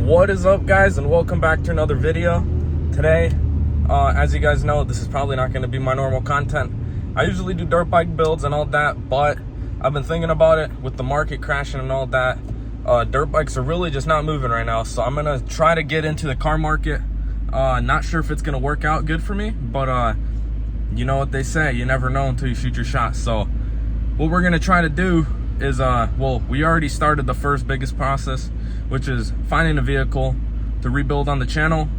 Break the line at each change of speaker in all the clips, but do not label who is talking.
What is up, guys, and welcome back to another video. Today, as you guys know, this is probably not going to be my normal content. I usually do dirt bike builds and all that, but I've been thinking about it with the market crashing and all that. Dirt bikes are really just not moving right now, so I'm going to try to get into the car market. Not sure if it's going to work out good for me, but you know what they say, you never know until you shoot your shot. So what we're going to try to do is, well, we already started the first biggest process, which is finding a vehicle to rebuild on the channel.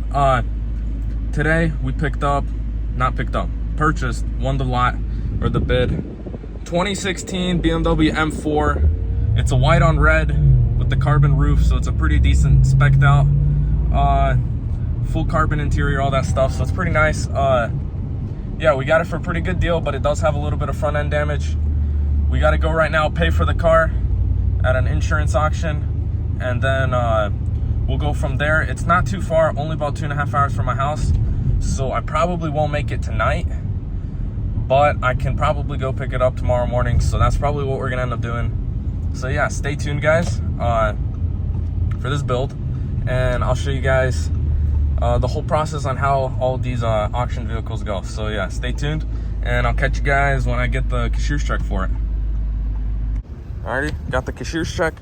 Today we purchased, won the lot, or the bid, 2016 BMW M4. It's a white on red with the carbon roof, so it's a pretty decent spec'd out, full carbon interior, all that stuff, so it's pretty nice. Yeah, we got it for a pretty good deal, but it does have a little bit of front end damage. We got to go right now, pay for the car at an insurance auction, and then we'll go from there. It's not too far, only about 2.5 hours from my house, so I probably won't make it tonight, but I can probably go pick it up tomorrow morning, so that's probably what we're gonna end up doing. So yeah, stay tuned, guys, for this build, and I'll show you guys the whole process on how all these auction vehicles go. So yeah, stay tuned, and I'll catch you guys when I get the cashier's check for it. Alrighty, got the cashier's check.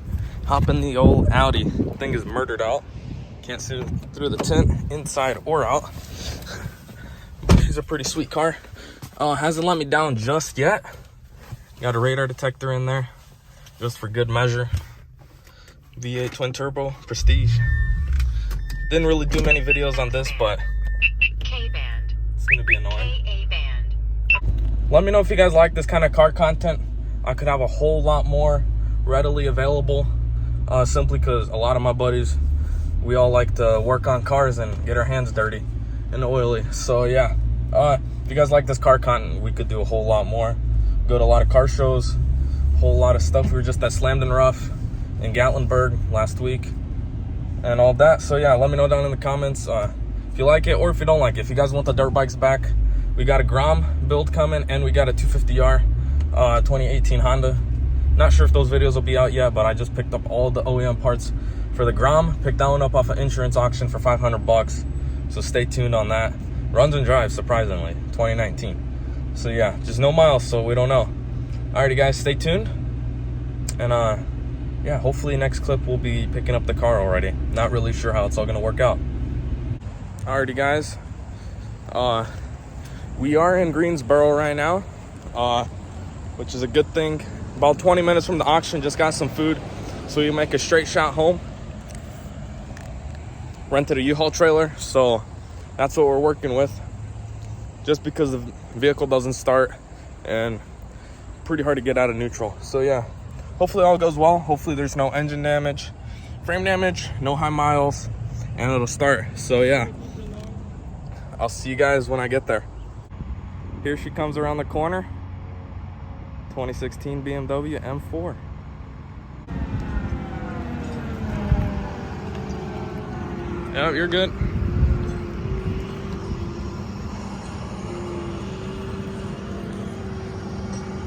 Hop in the old Audi. Thing is murdered out. Can't see through the tint, inside or out. She's a pretty sweet car. Hasn't let me down just yet. Got a radar detector in there, just for good measure. V8 twin turbo, prestige. Didn't really do many videos on this, but it's gonna be annoying. Let me know if you guys like this kind of car content. I could have a whole lot more readily available, simply because a lot of my buddies, we all like to work on cars and get our hands dirty and oily. So yeah, if you guys like this car content, we could do a whole lot more. Go to a lot of car shows, a whole lot of stuff. We were just at Slammed and Rough in Gatlinburg last week and all that. So yeah, let me know down in the comments if you like it or if you don't like it. If you guys want the dirt bikes back, we got a Grom build coming, and we got a 250R 2018 Honda. Not sure if those videos will be out yet, but I just picked up all the OEM parts for the Grom. Picked that one up off an insurance auction for 500 bucks. So stay tuned on that. Runs and drives, surprisingly, 2019. So yeah, just no miles, so we don't know. Alrighty, guys, stay tuned. And yeah, hopefully next clip we'll be picking up the car already. Not really sure how it's all gonna work out. Alrighty, guys. We are in Greensboro right now, which is a good thing. About 20 minutes from the auction, just got some food, so we make a straight shot home. Rented a U-Haul trailer, so that's what we're working with. Just because the vehicle doesn't start and pretty hard to get out of neutral. So yeah, hopefully all goes well. Hopefully there's no engine damage, frame damage, no high miles, and it'll start. So yeah, I'll see you guys when I get there. Here she comes around the corner. 2016 BMW M4. Yep, you're good.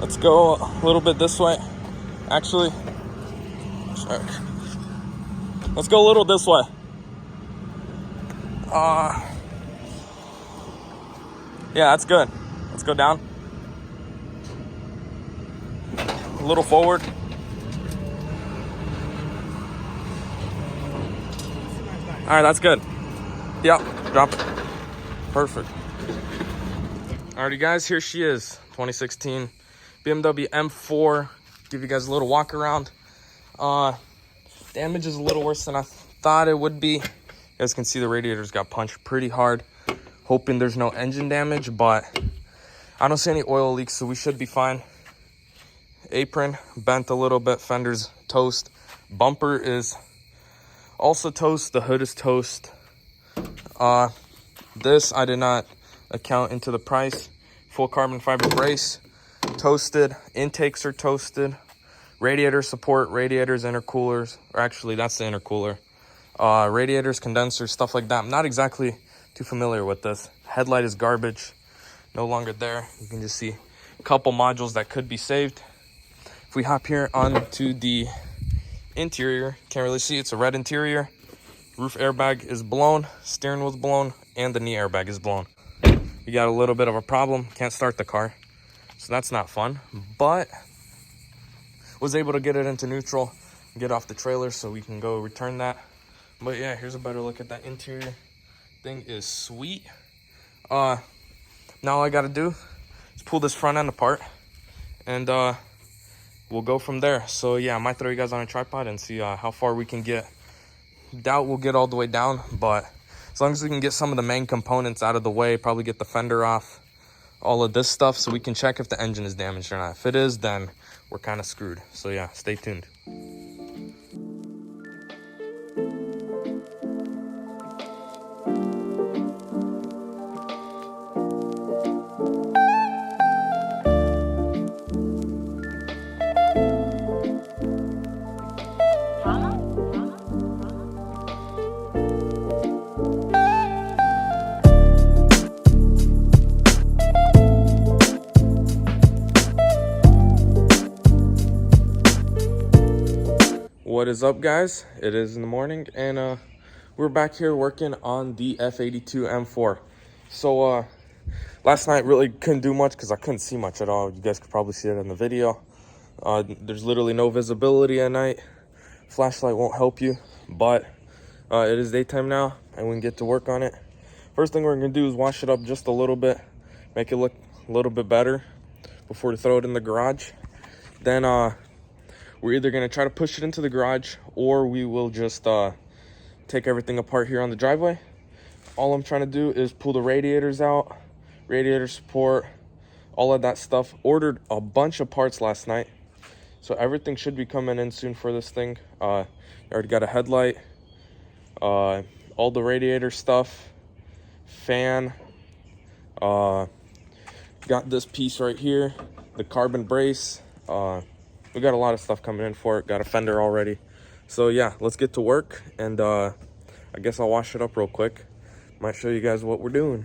Let's go a little bit this way. Actually, sorry. Let's go a little this way. Yeah, that's good. Let's go down. A little forward. All right, that's good. Yep, drop it. Perfect. Alrighty, guys, here she is, 2016 BMW M4. Give you guys a little walk around. Damage is a little worse than I thought it would be. You guys can see the radiators got punched pretty hard. Hoping there's no engine damage, but I don't see any oil leaks, so we should be fine. Apron bent a little bit, fender's toast, bumper is also toast, the hood is toast. This I did not account into the price. Full carbon fiber brace, toasted, intakes are toasted, radiator support, radiators, intercoolers, or actually that's the intercooler, radiators, condensers, stuff like that. I'm not exactly too familiar with this. Headlight is garbage, no longer there. You can just see a couple modules that could be saved. If we hop here onto the interior, can't really see, it's a red interior. Roof airbag is blown, steering wheel's blown, and the knee airbag is blown. We got a little bit of a problem, can't start the car. So that's not fun, but was able to get it into neutral, get off the trailer so we can go return that. But yeah, here's a better look at that interior. Thing is sweet. Now all I gotta do is pull this front end apart and we'll go from there. So yeah, I might throw you guys on a tripod and see how far we can get. Doubt we'll get all the way down, but as long as we can get some of the main components out of the way, probably get the fender off, all of this stuff, so we can check if the engine is damaged or not. If it is, then we're kind of screwed. So yeah, stay tuned. What is up, guys? It is in the morning and we're back here working on the F82 M4. So last night really couldn't do much because I couldn't see much at all. You guys could probably see it in the video. There's literally no visibility at night. Flashlight won't help you, but it is daytime now and we can get to work on it. First thing we're gonna do is wash it up just a little bit, make it look a little bit better before we throw it in the garage. Then we're either going to try to push it into the garage or we will just take everything apart here on the driveway. All I'm trying to do is pull the radiators out, radiator support, all of that stuff. Ordered a bunch of parts last night, so everything should be coming in soon for this thing. I already got a headlight, all the radiator stuff, fan, got this piece right here, the carbon brace. We got a lot of stuff coming in for it. Got a fender already. So yeah, let's get to work. And I guess I'll wash it up real quick. Might show you guys what we're doing.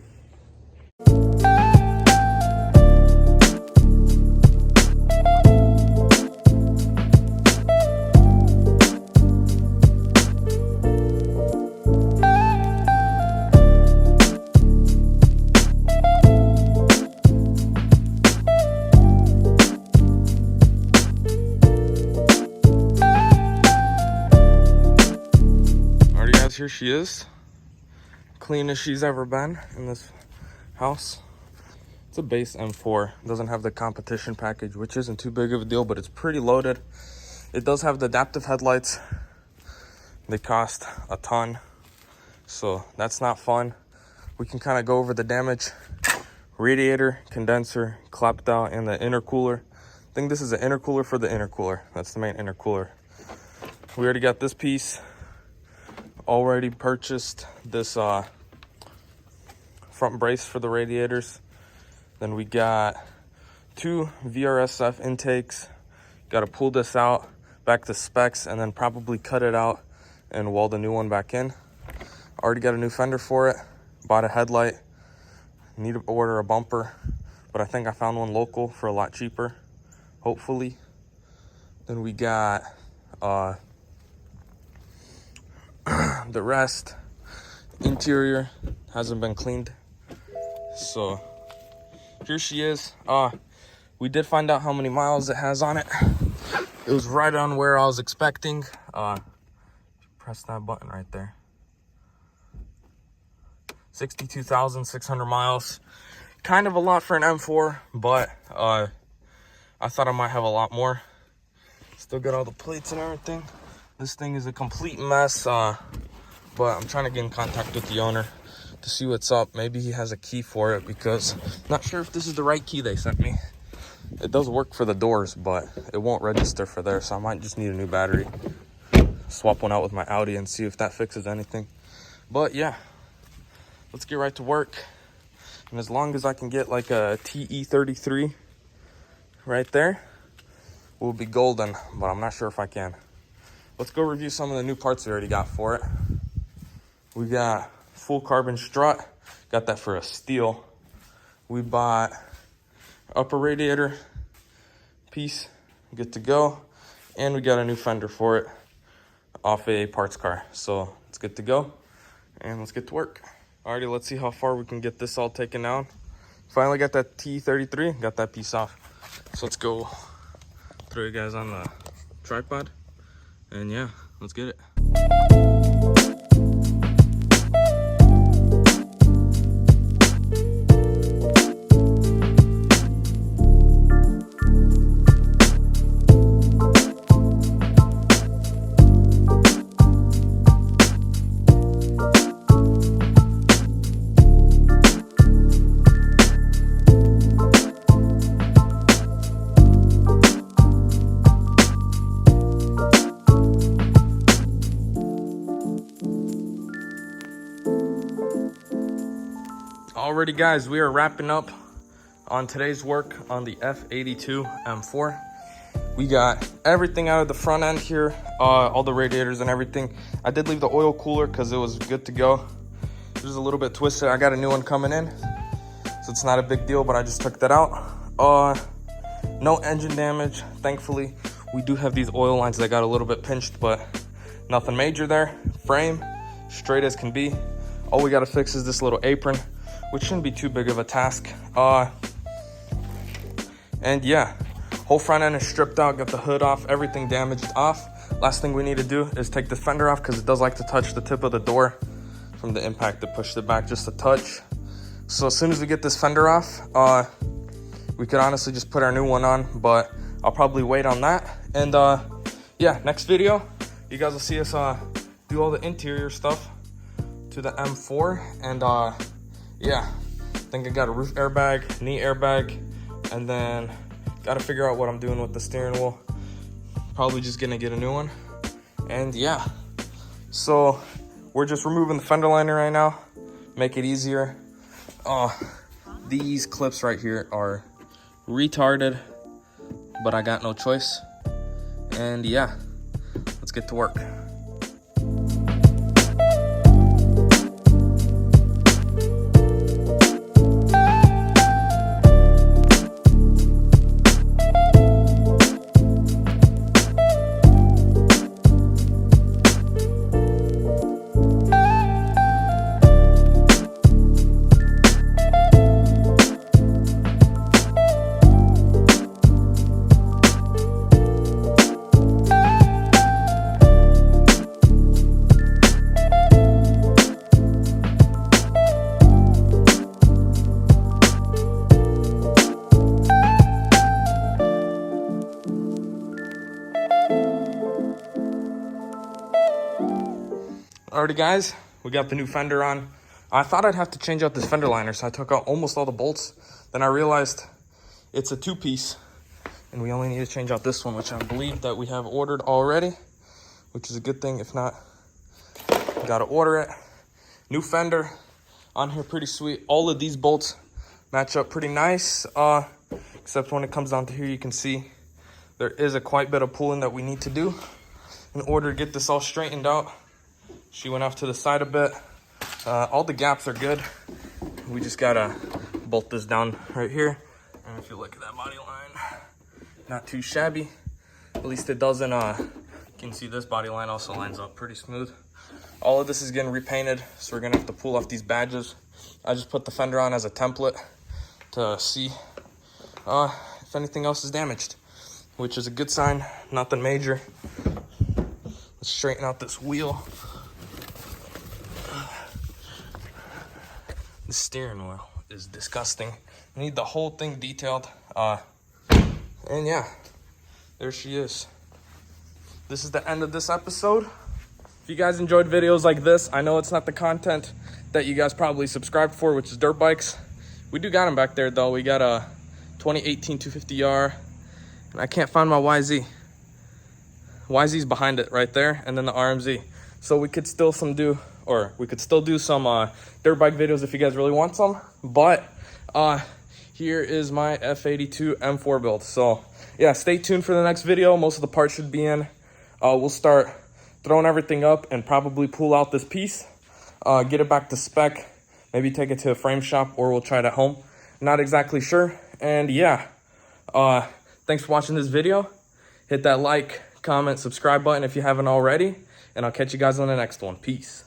Here she is, clean as she's ever been in this house. It's a base M4, doesn't have the competition package, which isn't too big of a deal, but it's pretty loaded. It does have the adaptive headlights. They cost a ton, so that's not fun. We can kind of go over the damage. Radiator, condenser, clapped out, and the intercooler. I think this is an intercooler for the intercooler. That's the main intercooler. We already got this piece. Already purchased this front brace for the radiators. Then we got 2 VRSF intakes. Got to pull this out back to specs and then probably cut it out and weld a new one back in. Already got a new fender for it. Bought a headlight. Need to order a bumper, but I think I found one local for a lot cheaper, hopefully. Then we got the rest. Interior hasn't been cleaned, so here she is. We did find out how many miles it has on it. It was right on where I was expecting. Press that button right there. 62,600 miles. Kind of a lot for an M4, but I thought I might have a lot more. Still got all the plates and everything. This thing is a complete mess, but I'm trying to get in contact with the owner to see what's up. Maybe he has a key for it, because I'm not sure if this is the right key they sent me. It does work for the doors, but it won't register for there, so I might just need a new battery. Swap one out with my Audi and see if that fixes anything. But yeah, let's get right to work. And as long as I can get like a TE33 right there, we'll be golden, but I'm not sure if I can. Let's go review some of the new parts we already got for it. We got full carbon strut. Got that for a steal. We bought upper radiator piece, good to go. And we got a new fender for it off a parts car. So it's good to go. And let's get to work. Alrighty, let's see how far we can get this all taken down. Finally got that T33, got that piece off. So let's go throw you guys on the tripod. And yeah, let's get it. Alrighty guys, we are wrapping up on today's work on the F82 M4. We got everything out of the front end here, all the radiators and everything. I did leave the oil cooler because it was good to go. It was a little bit twisted. I got a new one coming in, so it's not a big deal, but I just took that out. No engine damage, thankfully. We do have these oil lines that got a little bit pinched, but nothing major there. Frame, straight as can be. All we gotta fix is this little apron, which shouldn't be too big of a task. And yeah, whole front end is stripped out, got the hood off, everything damaged off. Last thing we need to do is take this fender off because it does like to touch the tip of the door from the impact that pushed it back just a touch. So as soon as we get this fender off, we could honestly just put our new one on, but I'll probably wait on that. And yeah, next video, you guys will see us do all the interior stuff to the M4. And yeah, I think I got a roof airbag, knee airbag, and then got to figure out what I'm doing with the steering wheel. Probably just gonna get a new one. And yeah, so we're just removing the fender liner right now, make it easier. These clips right here are retarded, but I got no choice. And yeah, let's get to work. Alrighty guys, we got the new fender on. I thought I'd have to change out this fender liner, so I took out almost all the bolts. Then I realized it's a two-piece, and we only need to change out this one, which I believe that we have ordered already, which is a good thing. If not, gotta order it. New fender on here, pretty sweet. All of these bolts match up pretty nice, except when it comes down to here, you can see there is a quite bit of pulling that we need to do in order to get this all straightened out. She went off to the side a bit. All the gaps are good. We just gotta bolt this down right here. And if you look at that body line, not too shabby. At least it doesn't, you can see this body line also lines up pretty smooth. All of this is getting repainted, so we're gonna have to pull off these badges. I just put the fender on as a template to see if anything else is damaged, which is a good sign, nothing major. Let's straighten out this wheel. The steering wheel is disgusting. I need the whole thing detailed. And yeah, there she is. This is the end of this episode. If you guys enjoyed videos like this, I know it's not the content that you guys probably subscribed for, which is dirt bikes. We do got them back there though. We got a 2018 250R, and I can't find my YZ. YZ's behind it right there, and then the RMZ. So we could still do some dirt bike videos if you guys really want some. But here is my F82 M4 build. So yeah, stay tuned for the next video. Most of the parts should be in. We'll start throwing everything up and probably pull out this piece, get it back to spec, maybe take it to a frame shop, or we'll try it at home. Not exactly sure. And yeah, thanks for watching this video. Hit that like, comment, subscribe button if you haven't already, and I'll catch you guys on the next one. Peace.